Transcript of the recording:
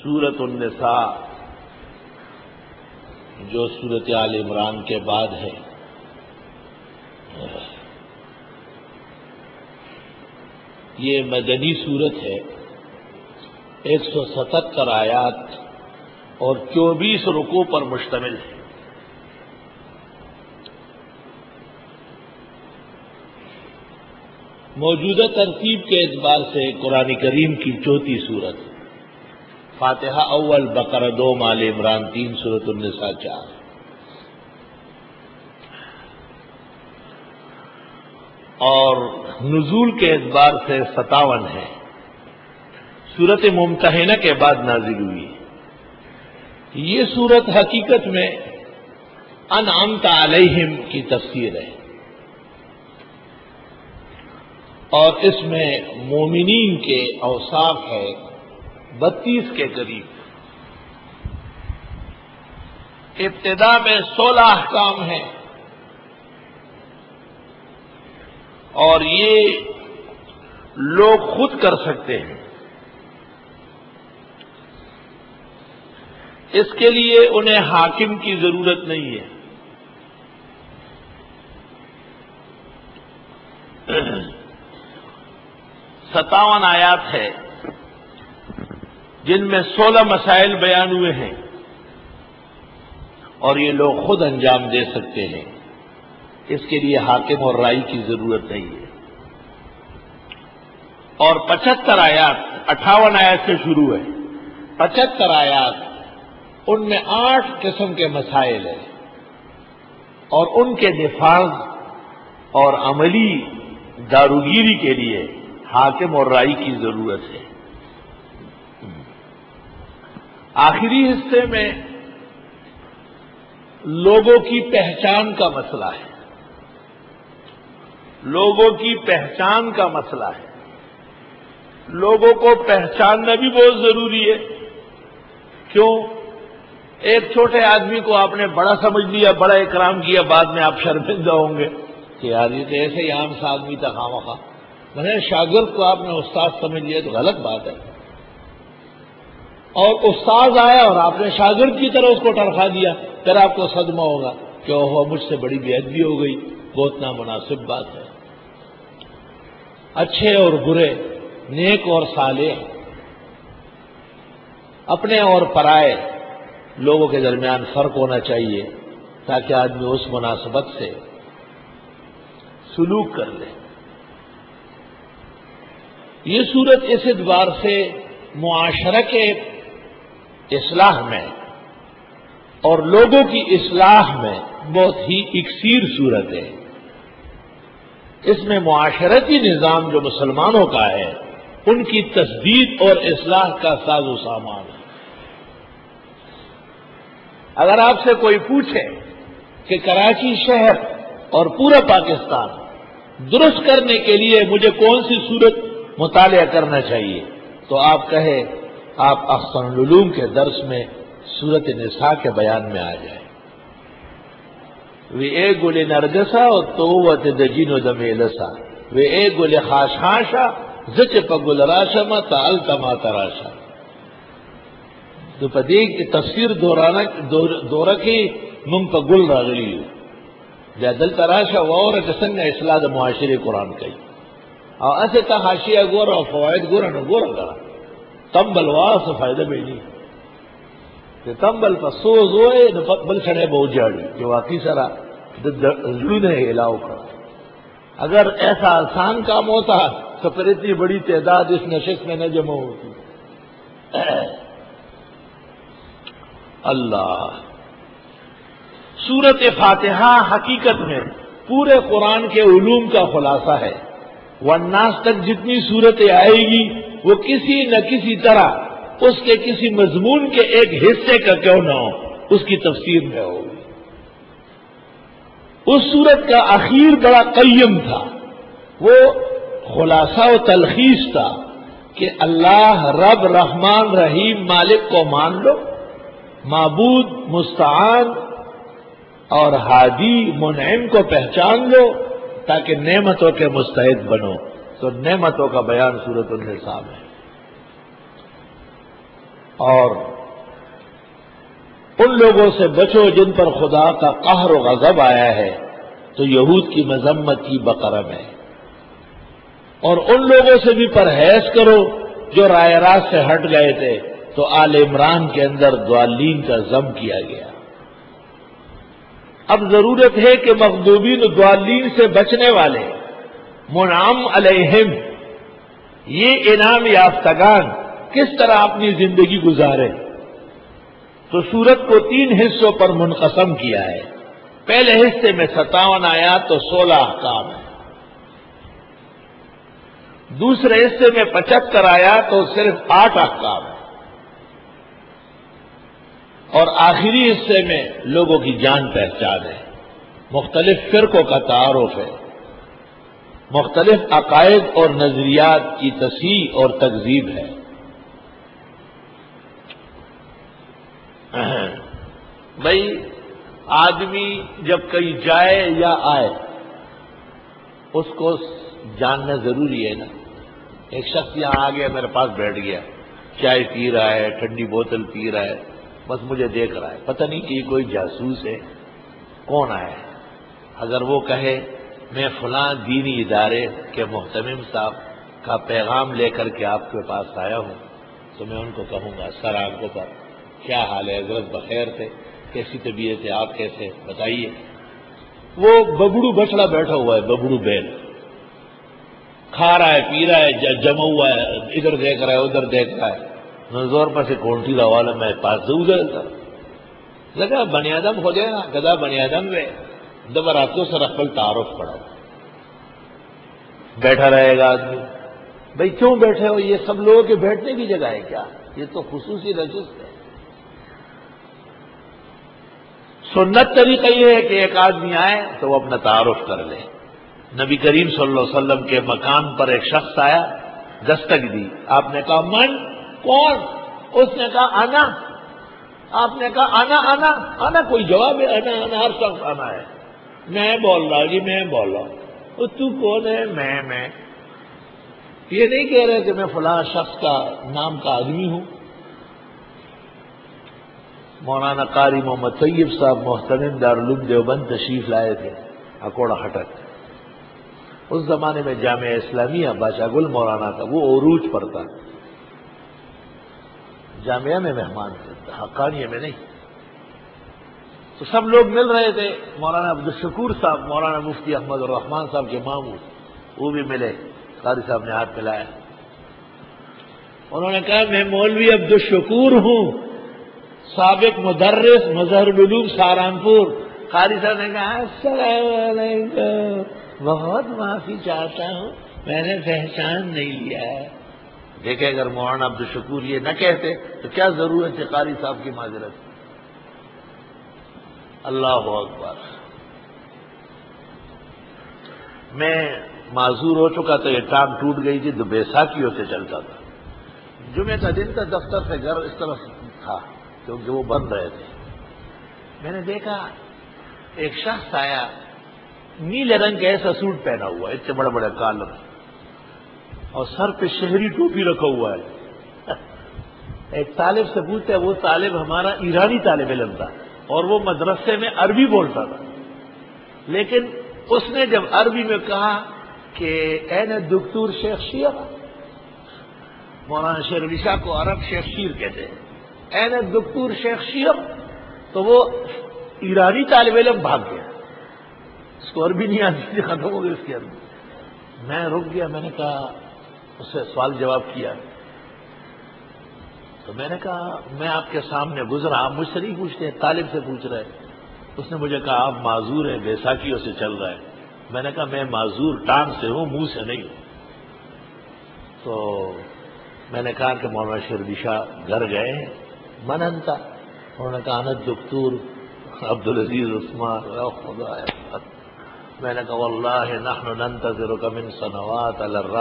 سورۃ النساء جو سورۃ آل عمران کے بعد ہے، یہ مدنی سورت ہے، 177 آیات اور 24 رکوع پر مشتمل ہے۔ موجودہ ترتیب کے اعتبار سے قرآن کریم کی چوتھی سورت، فاتحہ اول، بقرہ 2، آل عمران 3، سورۃ النساء 4۔ اور نزول کے اعتبار سے 57 ہے، سورۃ ممتحنہ کے بعد نازل ہوئی۔ یہ سورت حقیقت میں انعمت علیہم کی تفسیر ہے، اور اس میں مومنین کے اوصاف ہے 32 کے قریب۔ ابتدا میں 16 احکام ہیں، اور یہ لوگ خود کر سکتے ہیں۔ اس کے لیے انہیں حاکم کی ضرورت نہیں ہے۔ 57 آیات ہے، جن میں 16 مسائل بیان ہوئے ہیں، اور یہ لوگ خود انجام دے سکتے ہیں۔ اس کے لیے حاکم اور رائی کی ضرورت نہیں ہے۔ اور 75 آیات، 58 آیات سے شروع ہے، 75 آیات، ان میں 8 قسم کے مسائل ہیں، اور ان کے نفاذ اور عملی داروگیری کے لیے حاکم اور رائی کی ضرورت ہے۔ آخری حصے میں لوگوں کی پہچان کا مسئلہ ہے، لوگوں کی پہچان کا مسئلہ ہے۔ لوگوں کو پہچاننا بھی بہت ضروری ہے۔ کیوں؟ ایک چھوٹے آدمی کو آپ نے بڑا سمجھ لیا، بڑا اکرام کیا، بعد میں آپ شرمندہ ہوں گے کہ یار یہ تو ایسے ہی عام سا آدمی تھا خواہ، میں شاگرد کو آپ نے استاد سمجھ لیا تو غلط بات ہے۔ اور استاد آیا اور آپ نے شاگرد کی طرح اس کو ٹرکا دیا، پھر آپ کو صدمہ ہوگا کہ اوہ مجھ سے بڑی بے ادبی ہو گئی، بہت نامناسب بات ہے۔ اچھے اور برے، نیک اور صالح، اپنے اور پرائے لوگوں کے درمیان فرق ہونا چاہیے، تاکہ آدمی اس مناسبت سے سلوک کر لے۔ یہ صورت اس اعتبار سے معاشرہ کے اصلاح میں اور لوگوں کی اصلاح میں بہت ہی اکثیر صورت ہے۔ اس میں معاشرتی نظام جو مسلمانوں کا ہے، ان کی تسدید اور اصلاح کا ساز و سامان ہے۔ اگر آپ سے کوئی پوچھے کہ کراچی شہر اور پورا پاکستان درست کرنے کے لیے مجھے کون سی صورت مطالعہ کرنا چاہیے، تو آپ کہے آپ احسن العلوم کے درس میں سورۃ نساء کے بیان میں آ جائے۔ وی اے گل نرگسا اور توت دجین و دمیلسا، وی اے گل خاشخاشا زچ پگل راشما تعلتما تراشا۔ تو پدی کی تفسیر دورہ کی منگ پا گل راغلی جادل تراشا وور کسنگ اصلاح دا معاشر قرآن کئی، اور ایسے تا حاشیہ گورا اور فوائد گورا نو گورا کرا تمبل واس فائدہ بھی نہیں کہ تمبل پا سوز ہوئے بل سڑے بہت جاڑی کہ واقعی سرا ضرور ہے علاو کا۔ اگر ایسا آسان کام ہوتا تو پھر اتنی بڑی تعداد اس نشست میں نہ جمع ہوتی۔ اللہ، سورۃ فاتحہ حقیقت میں پورے قرآن کے علوم کا خلاصہ ہے۔ والناس تک جتنی صورتیں آئے گی وہ کسی نہ کسی طرح اس کے کسی مضمون کے ایک حصے کا کیوں نہ ہو، اس کی تفسیر میں ہوگی۔ اس صورت کا اخیر بڑا قیم تھا، وہ خلاصہ و تلخیص تھا کہ اللہ رب رحمان رحیم مالک کو مان لو، معبود مستعان اور ہادی منعم کو پہچان لو، تاکہ نعمتوں کے مستحق بنو۔ تو نعمتوں کا بیان سورۃ النساء میں۔ اور ان لوگوں سے بچو جن پر خدا کا قہر و غضب آیا ہے، تو یہود کی مذمت کی بقرہ میں، اور ان لوگوں سے بھی پرہیز کرو جو رائے راست سے ہٹ گئے تھے، تو آل عمران کے اندر ضالین کا ذم کیا گیا۔ اب ضرورت ہے کہ مغضوبین و ضالین سے بچنے والے، منعم علیہم، یہ انعام یافتگان کس طرح اپنی زندگی گزارے۔ تو سورت کو 3 حصوں پر منقسم کیا ہے۔ پہلے حصے میں 57 آیات تو 16 احکام ہیں، دوسرے حصے میں 75 آیات تو صرف 8 احکام ہیں، اور آخری حصے میں لوگوں کی جان پہچان ہے، مختلف فرقوں کا تعارف ہے، مختلف عقائد اور نظریات کی تصحیح اور تکذیب ہے۔ بھائی آدمی جب کہیں جائے یا آئے اس کو جاننا ضروری ہے نا۔ ایک شخص یہاں آ گیا، میرے پاس بیٹھ گیا، چائے پی رہا ہے، ٹھنڈی بوتل پی رہا ہے، بس مجھے دیکھ رہا ہے، پتہ نہیں کہ یہ کوئی جاسوس ہے، کون آیا ہے۔ اگر وہ کہے میں فلاں دینی ادارے کے محتمم صاحب کا پیغام لے کر کے آپ کے پاس آیا ہوں، تو میں ان کو کہوں گا سر آنکھوں پر کیا حال ہے حضرت، بخیر تھے، کیسی طبیعت ہے، آپ کیسے بتائیے۔ وہ ببڑو بچڑا بیٹھا ہوا ہے، ببڑو بیل، کھا رہا ہے، پی رہا ہے، جمع ہوا ہے، ادھر دیکھ رہا ہے ادھر دیکھ رہا ہے، زور پر سے کونٹی رہا والا میں پاس سے ادھر تھا لگا بنی آدم ہو جائے نا، گدا بنی آدم میں دبر راتوں سے رقبل تعارف پڑا، بیٹھا رہے گا آدمی۔ بھائی کیوں بیٹھے ہو؟ یہ سب لوگوں کے بیٹھنے کی جگہ ہے کیا؟ یہ تو خصوصی نشست ہے۔ سنت طریقہ یہ ہے کہ ایک آدمی آئے تو وہ اپنا تعارف کر لے۔ نبی کریم صلی اللہ علیہ وسلم کے مکان پر ایک شخص آیا، دستک دی، آپ نے کہا من، کون؟ اس نے کہا انا۔ آپ نے کہا انا انا انا، کوئی جواب ہے؟ انا انا، ہر شخص انا ہے، میں بول رہا ہوں جی، میں بول رہا ہوں۔ تو کون ہے؟ میں یہ نہیں کہہ رہے کہ میں فلاں شخص کا نام کا آدمی ہوں۔ مولانا قاری محمد طیب صاحب محترم دارالعلوم دیوبند تشریف لائے تھے، اکوڑا ہٹک۔ اس زمانے میں جامعہ اسلامیہ بادشاہ گل مولانا کا وہ عروج پر تھا، جامعہ میں مہمان تھے، حقانیہ میں نہیں۔ تو سب لوگ مل رہے تھے، مولانا عبدالشکور صاحب، مولانا مفتی احمد الرحمان صاحب کے ماموں، وہ بھی ملے، قاری صاحب نے ہاتھ ملایا، انہوں نے کہا میں مولوی عبدالشکور ہوں، سابق مدرس مظہر العلوم سہارنپور۔ قاری صاحب نے کہا السلام علیکم، بہت معافی چاہتا ہوں، میں نے پہچان نہیں لیا ہے۔ دیکھیں اگر مولانا عبدالشکور یہ نہ کہتے تو کیا ضرورت ہے قاری صاحب کی معذرت۔ اللہ اکبر۔ میں معذور ہو چکا تو یہ ٹانگ ٹوٹ گئی تھی تو بیساکھیوں سے چلتا تھا، جمعے کا دن تھا، دفتر سے گھر اس طرف تھا کیونکہ وہ بند رہے تھے۔ میں نے دیکھا ایک شخص آیا، نیلے رنگ کا ایسا سوٹ پہنا ہوا، اتنے بڑے بڑے کالر، اور سر پہ شہری ٹوپی رکھا ہوا ہے۔ ایک طالب سے پوچھتا ہے، وہ طالب ہمارا ایرانی طالب علم تھا اور وہ مدرسے میں عربی بولتا تھا، لیکن اس نے جب عربی میں کہا کہ اے نے دکتور شیخ شیر، مولانا شیر علی شاہ کو عرب شیخ شیر کہتے ہیں، اے نے دکتور شیخ شیر، تو وہ ایرانی طالب علم بھاگ گیا، اس کو عربی نہیں آتی تھی، ختم ہو گئی اس کی عربی۔ میں رک گیا، میں نے کہا، اس سے سوال جواب کیا، تو میں نے کہا میں آپ کے سامنے گزرا، آپ مجھ سے نہیں پوچھتے، طالب سے پوچھ رہے۔ اس نے مجھے کہا آپ معذور ہیں، بیساکھیوں سے چل رہا ہے۔ میں نے کہا میں معذور ٹانگ سے ہوں، منہ سے نہیں ہوں۔ تو میں نے کہا کہ مولانا شیر علی شاہ گھر گئے ہیں، من انتا؟ انہوں نے کہا انا دکتور عبدالعزیز عثمان۔ خدا ہے، میں نے کہا واللہ نحن ننتظرک من سنوات علی الرحمة